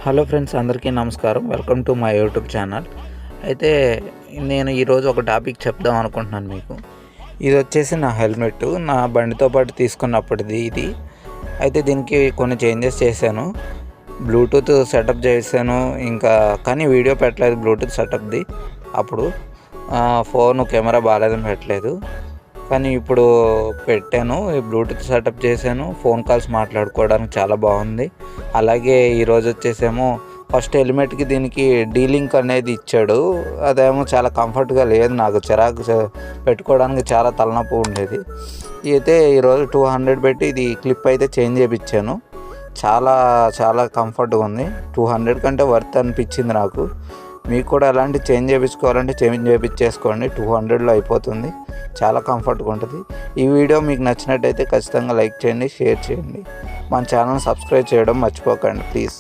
Hello friends, అందరికీ నమస్కారం. Welcome to my YouTube channel. అయితే నేను ఈరోజు ఒక టాపిక్ చెప్దాం అనుకుంటున్నాను మీకు. ఇది వచ్చేసి నా హెల్మెట్, నా బండితో పాటు తీసుకున్నప్పటిది ఇది. అయితే దీనికి కొన్ని చేంజెస్ చేశాను. బ్లూటూత్ సెటప్ చేశాను, కానీ వీడియో పెట్టలేదు బ్లూటూత్ సెటప్ది. అప్పుడు ఫోన్ కెమెరా బాగాలేదని పెట్టలేదు, కానీ ఇప్పుడు పెట్టాను. బ్లూటూత్ సెటప్ చేశాను, ఫోన్ కాల్స్ మాట్లాడుకోవడానికి చాలా బాగుంది. అలాగే ఈరోజు వచ్చేసేమో ఫస్ట్ హెల్మెట్కి దీనికి డీలింక్ అనేది ఇచ్చాడు. అదేమో చాలా కంఫర్ట్గా లేదు, నాకు చిరాకు పెట్టుకోవడానికి చాలా తలనొప్పి ఉండేది. అయితే ఈరోజు 200 పెట్టి ఇది క్లిప్ అయితే చేంజ్ చేయించాను. చాలా చాలా కంఫర్ట్గా ఉంది. 200 కంటే వర్త్ అనిపించింది నాకు. మీకు కూడా అలాంటి చేంజ్ చేయించుకోవాలంటే చేంజ్ చేయించేసుకోండి, 200లో అయిపోతుంది. చాలా కంఫర్ట్గా ఉంటుంది. ఈ వీడియో మీకు నచ్చినట్టయితే ఖచ్చితంగా లైక్ చేయండి, షేర్ చేయండి. మన ఛానల్ సబ్స్క్రైబ్ చేయడం మర్చిపోకండి ప్లీజ్.